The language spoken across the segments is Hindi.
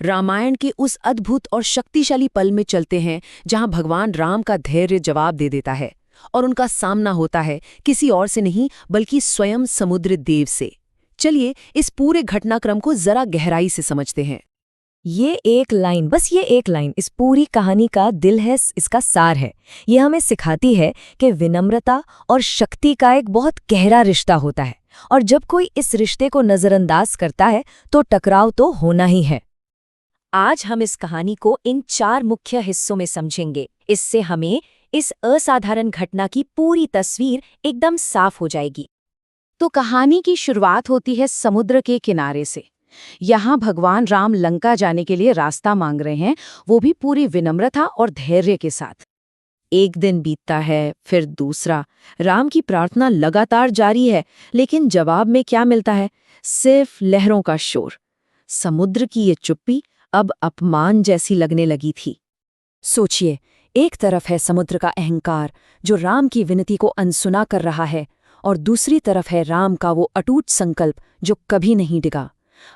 रामायण के उस अद्भुत और शक्तिशाली पल में चलते हैं जहां भगवान राम का धैर्य जवाब दे देता है और उनका सामना होता है किसी और से नहीं बल्कि स्वयं समुद्र देव से। चलिए इस पूरे घटनाक्रम को जरा गहराई से समझते हैं। ये एक लाइन, बस ये एक लाइन इस पूरी कहानी का दिल है, इसका सार है। ये हमें सिखाती है कि विनम्रता और शक्ति का एक बहुत गहरा रिश्ता होता है, और जब कोई इस रिश्ते को नज़रअंदाज करता है तो टकराव तो होना ही है। आज हम इस कहानी को इन 4 मुख्य हिस्सों में समझेंगे। इससे हमें इस असाधारण घटना की पूरी तस्वीर एकदम साफ हो जाएगी। तो कहानी की शुरुआत होती है समुद्र के किनारे से। यहाँ भगवान राम लंका जाने के लिए रास्ता मांग रहे हैं, वो भी पूरी विनम्रता और धैर्य के साथ। एक दिन बीतता है, फिर दूसरा। राम की प्रार्थना लगातार जारी है, लेकिन जवाब में क्या मिलता है? सिर्फ लहरों का शोर। समुद्र की ये चुप्पी अब अपमान जैसी लगने लगी थी। सोचिए, एक तरफ है समुद्र का अहंकार जो राम की विनती को अनसुना कर रहा है, और दूसरी तरफ है राम का वो अटूट संकल्प जो कभी नहीं डिगा।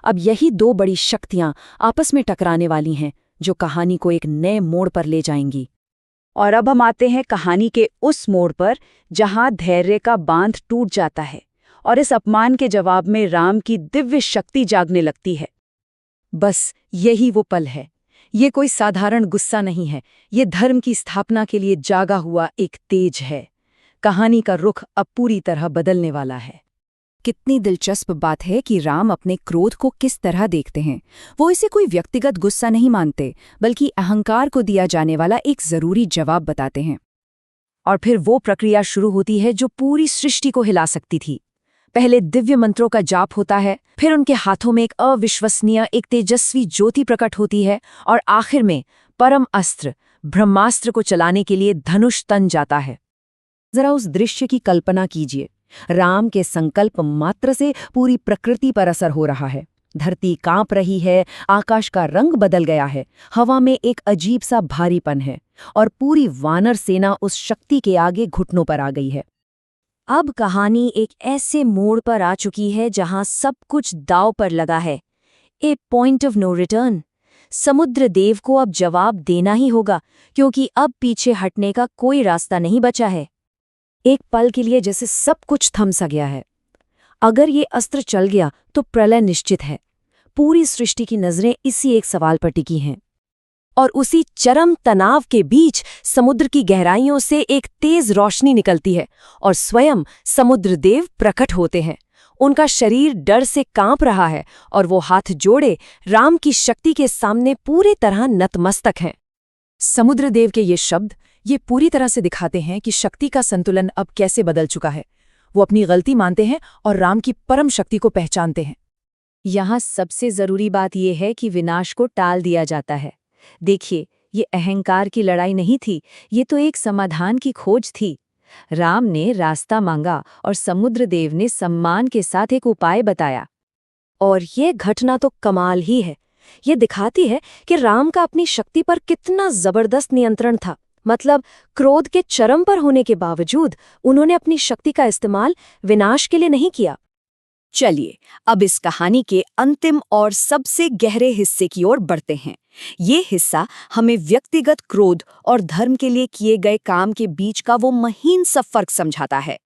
अब यही 2 बड़ी शक्तियां आपस में टकराने वाली हैं, जो कहानी को एक नए मोड़ पर ले जाएंगी। और अब हम आते हैं कहानी के उस मोड़ पर जहां धैर्य का बांध टूट जाता है और इस अपमान के जवाब में राम की दिव्य शक्ति जागने लगती है। बस यही वो पल है। ये कोई साधारण गुस्सा नहीं है, ये धर्म की स्थापना के लिए जागा हुआ एक तेज है। कहानी का रुख अब पूरी तरह बदलने वाला है। कितनी दिलचस्प बात है कि राम अपने क्रोध को किस तरह देखते हैं। वो इसे कोई व्यक्तिगत गुस्सा नहीं मानते, बल्कि अहंकार को दिया जाने वाला एक जरूरी जवाब बताते हैं। और फिर वो प्रक्रिया शुरू होती है जो पूरी सृष्टि को हिला सकती थी। पहले दिव्य मंत्रों का जाप होता है, फिर उनके हाथों में एक अविश्वसनीय, एक तेजस्वी ज्योति प्रकट होती है, और आखिर में परम अस्त्र ब्रह्मास्त्र को चलाने के लिए धनुष तन जाता है। जरा उस दृश्य की कल्पना कीजिए। राम के संकल्प मात्र से पूरी प्रकृति पर असर हो रहा है। धरती कांप रही है, आकाश का रंग बदल गया है, हवा में एक अजीब सा भारीपन है, और पूरी वानर सेना उस शक्ति के आगे घुटनों पर आ गई है। अब कहानी एक ऐसे मोड़ पर आ चुकी है जहां सब कुछ दांव पर लगा है। ए पॉइंट ऑफ नो रिटर्न। समुद्र देव को अब जवाब देना ही होगा, क्योंकि अब पीछे हटने का कोई रास्ता नहीं बचा है। एक पल के लिए जैसे सब कुछ थम सा गया है। अगर ये अस्त्र चल गया तो प्रलय निश्चित है। पूरी सृष्टि की नजरें इसी एक सवाल पर टिकी हैं। और उसी चरम तनाव के बीच समुद्र की गहराइयों से एक तेज रोशनी निकलती है, और स्वयं समुद्र देव प्रकट होते हैं। उनका शरीर डर से कांप रहा है, और वो हाथ जोड़े राम की शक्ति के सामने पूरी तरह नतमस्तक हैं। समुद्र देव के ये शब्द ये पूरी तरह से दिखाते हैं कि शक्ति का संतुलन अब कैसे बदल चुका है। वो अपनी गलती मानते हैं और राम की परम शक्ति को पहचानते हैं। यहाँ सबसे जरूरी बात यह है कि विनाश को टाल दिया जाता है। देखिए, ये अहंकार की लड़ाई नहीं थी, ये तो एक समाधान की खोज थी। राम ने रास्ता मांगा और समुद्र देव ने सम्मान के साथ एक उपाय बताया। और ये घटना तो कमाल ही है। ये दिखाती है कि राम का अपनी शक्ति पर कितना जबरदस्त नियंत्रण था। मतलब, क्रोध के चरम पर होने के बावजूद उन्होंने अपनी शक्ति का इस्तेमाल विनाश के लिए नहीं किया। चलिए अब इस कहानी के अंतिम और सबसे गहरे हिस्से की ओर बढ़ते हैं। ये हिस्सा हमें व्यक्तिगत क्रोध और धर्म के लिए किए गए काम के बीच का वो महीन सा फर्क समझाता है।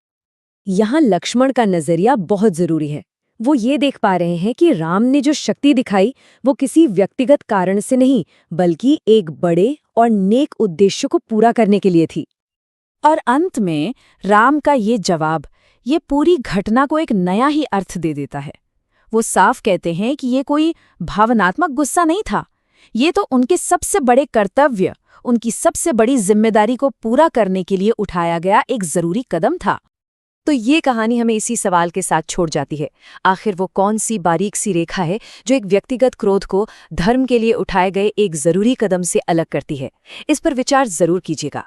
यहाँ लक्ष्मण का नजरिया बहुत जरूरी है। वो ये देख पा रहे हैं कि राम ने जो शक्ति दिखाई वो किसी व्यक्तिगत कारण से नहीं, बल्कि एक बड़े और नेक उद्देश्य को पूरा करने के लिए थी। और अंत में राम का ये जवाब ये पूरी घटना को एक नया ही अर्थ दे देता है। वो साफ कहते हैं कि ये कोई भावनात्मक गुस्सा नहीं था, ये तो उनके सबसे बड़े कर्तव्य, उनकी सबसे बड़ी जिम्मेदारी को पूरा करने के लिए उठाया गया एक जरूरी कदम था। तो ये कहानी हमें इसी सवाल के साथ छोड़ जाती है, आखिर वो कौन सी बारीक सी रेखा है जो एक व्यक्तिगत क्रोध को धर्म के लिए उठाए गए एक जरूरी कदम से अलग करती है? इस पर विचार जरूर कीजिएगा।